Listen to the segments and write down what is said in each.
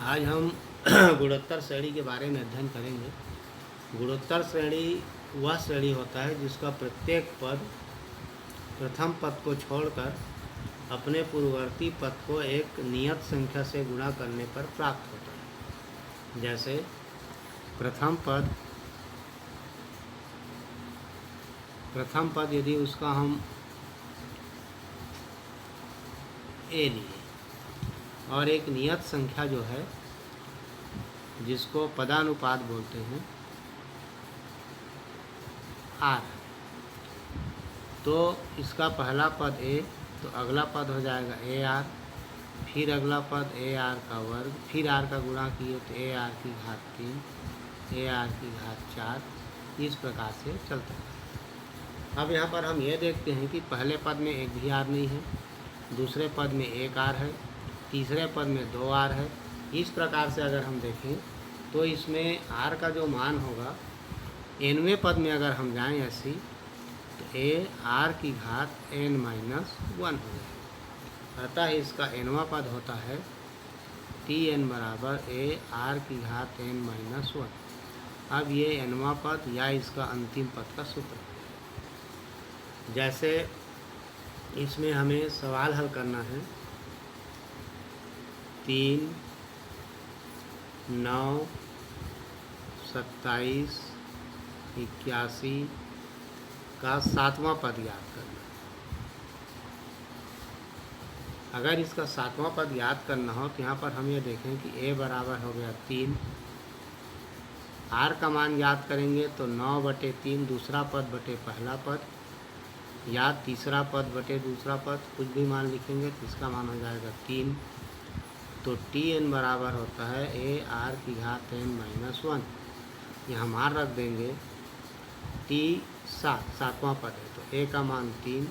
आज हम गुणोत्तर श्रेणी के बारे में अध्ययन करेंगे। गुणोत्तर श्रेणी वह श्रेणी होता है जिसका प्रत्येक पद प्रथम पद को छोड़कर अपने पूर्ववर्ती पद को एक नियत संख्या से गुणा करने पर प्राप्त होता है। जैसे प्रथम पद यदि उसका हम ए लिए और एक नियत संख्या जो है जिसको पदानुपात बोलते हैं आर, तो इसका पहला पद ए, तो अगला पद हो जाएगा ए आर, फिर अगला पद ए आर का वर्ग, फिर आर का गुणा किए तो ए आर की घात 3, ए आर की घात 4, इस प्रकार से चलता है। अब यहाँ पर हम ये देखते हैं कि पहले पद में एक भी आर नहीं है, दूसरे पद में एक आर है, तीसरे पद में 2 आर है। इस प्रकार से अगर हम देखें तो इसमें आर का जो मान होगा एनवें पद में अगर हम जाएं ऐसी तो ए आर की घात n-1 हो जाएगा। अतः इसका एनवा पद होता है टी एन बराबर ए आर की घात n-1। अब ये एनवा पद या इसका अंतिम पद का सूत्र है। जैसे इसमें हमें सवाल हल करना है 3, 9, 27, 81 का 7वां पद याद करना है। अगर इसका 7वां पद याद करना हो तो यहाँ पर हम ये देखें कि a बराबर हो गया 3, आर का मान याद करेंगे तो 9/3 दूसरा पद बटे पहला पद, या तीसरा पद बटे दूसरा पद, कुछ भी मान लिखेंगे तो इसका मान हो जाएगा 3। तो टी एन बराबर होता है ए आर की घात n-1। यहाँ मान रख देंगे टी 7वां पद है तो ए का मान 3,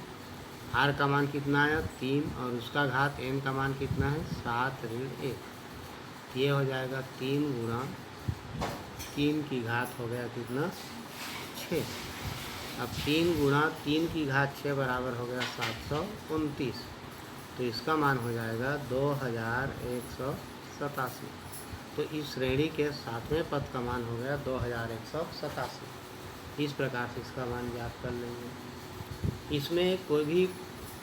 आर का मान कितना आया 3 और उसका घात n का मान कितना है 7-1। ये हो जाएगा 3 गुणा 3 की घात हो गया कितना 6। अब 3 गुणा 3 की घात 6 बराबर हो गया 729। तो इसका मान हो जाएगा 2187। तो इस श्रेणी के 7वें पद का मान हो गया 2187। इस प्रकार से इसका मान ज्ञात कर लेंगे। इसमें कोई भी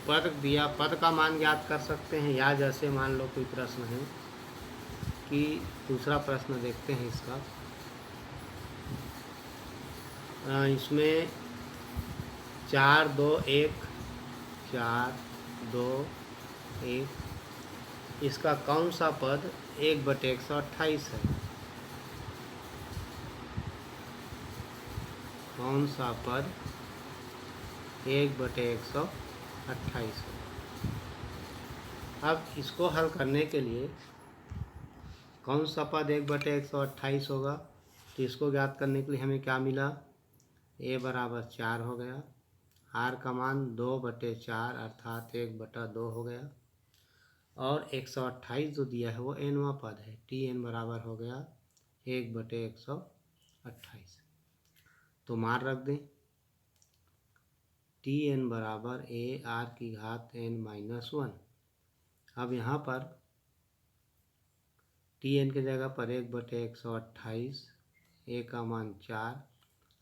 पद दिया पद का मान ज्ञात कर सकते हैं, या जैसे मान लो कोई प्रश्न है कि दूसरा प्रश्न देखते हैं इसका। इसमें 4, 2, 1, 4, 2, 1, इसका कौन सा पद 1/128 है? कौन सा पद 1/128 है? अब इसको हल करने के लिए कौन सा पद 1/128 होगा, तो इसको ज्ञात करने के लिए हमें क्या मिला, a बराबर 4 हो गया, आर का मान 2/4 अर्थात 1/2 हो गया, और 128 जो दिया है वो एनवा पद है। टी एन बराबर हो गया 1/128। तो मान रख दें टी एन बराबर ए आर की घात n-1। अब यहाँ पर टी एन की जगह पर 1/128, ए का मान 4,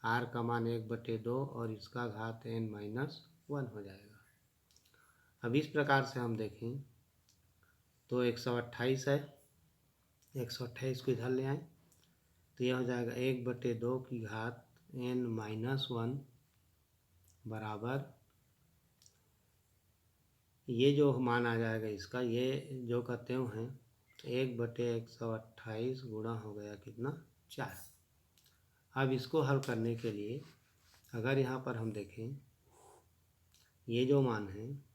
आर का मान 1/2 और इसका घात n-1 हो जाएगा। अब इस प्रकार से हम देखें तो 128 है, 128 को इधर ले आए तो यह हो जाएगा 1/2 की घात n-1 बराबर, ये जो मान आ जाएगा इसका, ये जो कहते हैं 1/128 गुणा हो गया कितना 4। अब इसको हल करने के लिए अगर यहाँ पर हम देखें ये जो मान है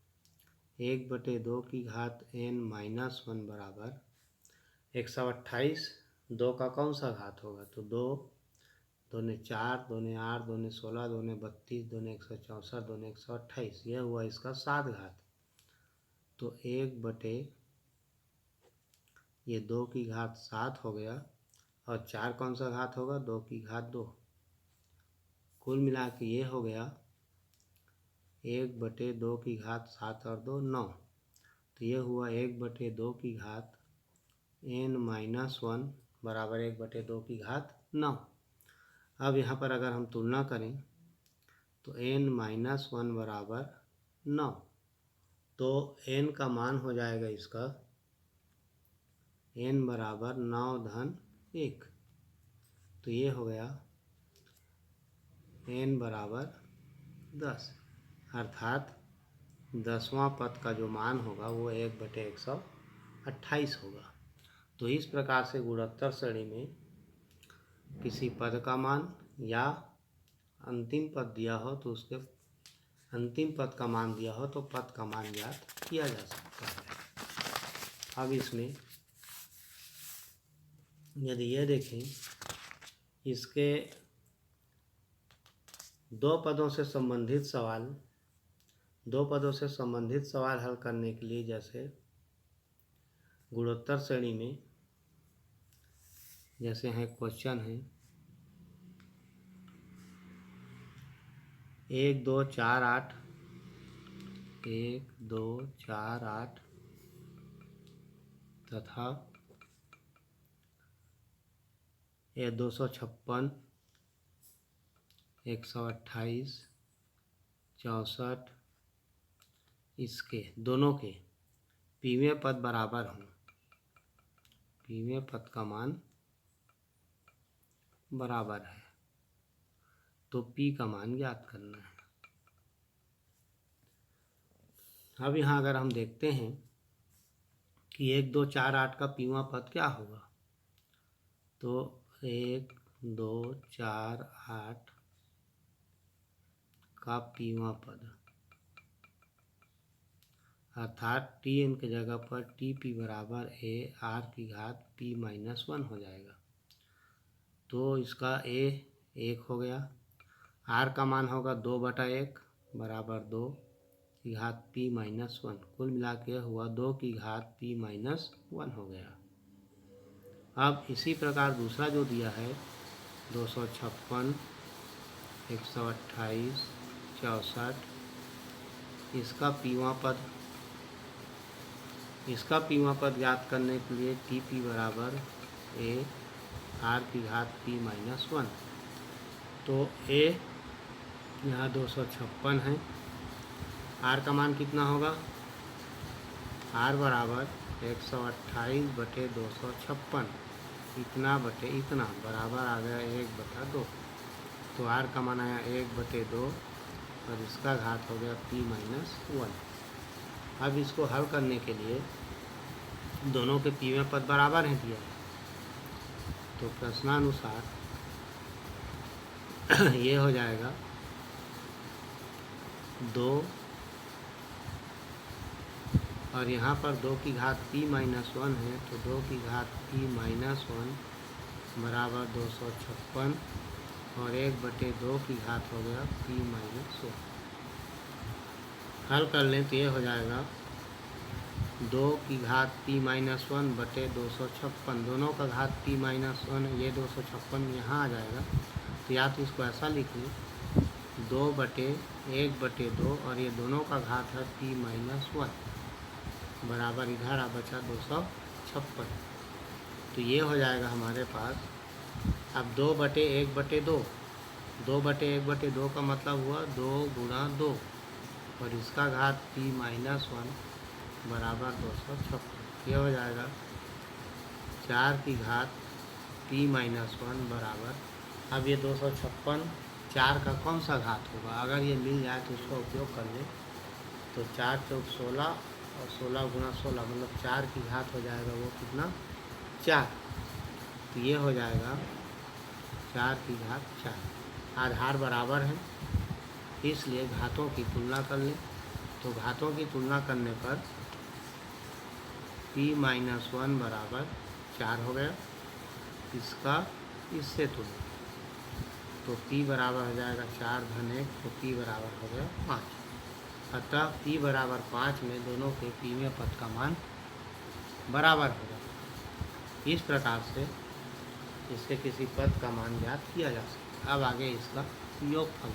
1/2 की घात n-1 बराबर 128, 2 का कौन सा घात होगा, तो 2, 2 ने 4, 2 ने 8, 2 ने 16, 2 ने 32, 2 ने 164, 2 ने 128, यह हुआ इसका 7 घात। तो 2 की घात 7 हो गया, और 4 कौन सा घात होगा 2 की घात 2। कुल मिला के ये हो गया 1/2 की घात 7 और 2 9। तो ये हुआ 1/2 की घात n-1 बराबर 1/2 की घात 9। अब यहाँ पर अगर हम तुलना करें तो n-1 बराबर 9, तो n का मान हो जाएगा इसका n बराबर 9-1, तो ये हो गया n बराबर 10, अर्थात 10वां पद का जो मान होगा वो 1/128 होगा। तो इस प्रकार से गुणोत्तर श्रेणी में किसी पद का मान या अंतिम पद दिया हो तो उसके अंतिम पद का मान दिया हो तो पद का मान ज्ञात किया जा सकता है। अब इसमें यदि ये देखें, इसके दो पदों से संबंधित सवाल हल करने के लिए, जैसे गुणोत्तर श्रेणी में जैसे है क्वेश्चन है 1 2 4 8, 1 2 4 8 तथा 256, 128, 64, इसके दोनों के पीवें पद बराबर हों, पीवें पद का मान बराबर है, तो P का मान ज्ञात करना है। अब यहाँ अगर हम देखते हैं कि 1 2 4 8 का पीवां पद क्या होगा, तो 1 2 4 8 का पीवां पद अर्थात Tn के जगह पर Tp बराबर a r की घात p-1 हो जाएगा। तो इसका a 1 हो गया, r का मान होगा 2/1 बराबर 2 की घात p-1, कुल मिला के हुआ 2 की घात p-1 हो गया। अब इसी प्रकार दूसरा जो दिया है 256, 128, 64, इसका पीवां पद ज्ञात करने के लिए Tp बराबर a r की घात p-1, तो a यहाँ 256 है, r का मान कितना होगा, r बराबर 128/256, इतना बटे इतना बराबर आ गया 1/2, तो r का मान आया 1/2 और इसका घात हो गया p-1। अब इसको हल करने के लिए दोनों के पीवें पद बराबर हैं दिया है, तो प्रश्नानुसार ये हो जाएगा 2 और यहाँ पर 2 की घात p-1 है, तो 2 की घात p-1 बराबर 256 और 1/2 की घात हो गया p-1। हल कर लें तो ये हो जाएगा 2 की घात p-1 बटे 256, दोनों का घात p-1, ये 256 यहाँ आ जाएगा, तो या तो इसको ऐसा लिख लें 2/1/2 और ये दोनों का घात है p-1 बराबर इधर आ बचा 256, तो ये हो जाएगा हमारे पास। अब 2/1/2, 2/1/2 का मतलब हुआ 2 गुणा 2 और इसका घात p-1 बराबर 256, ये हो जाएगा 4 की घात p-1 बराबर, अब ये 256 4 का कौन सा घात होगा, अगर ये मिल जाए तो उसका उपयोग कर लें, तो 4 चौक 16 और 16 गुणा 16 मतलब 4 की घात हो जाएगा वो कितना 4, तो ये हो जाएगा 4 की घात 4। आधार बराबर है इसलिए घातों की तुलना कर लें, तो घातों की तुलना करने पर p-1 बराबर 4 हो गया, इसका इससे तुलना, तो p बराबर हो जाएगा 4 धन 1, तो p बराबर हो गया 5, अतः p बराबर 5 में दोनों के पीवें पद का मान बराबर होगा। इस प्रकार से इसके किसी पद का मान ज्ञात किया जा सकता है। अब आगे इसका योगफल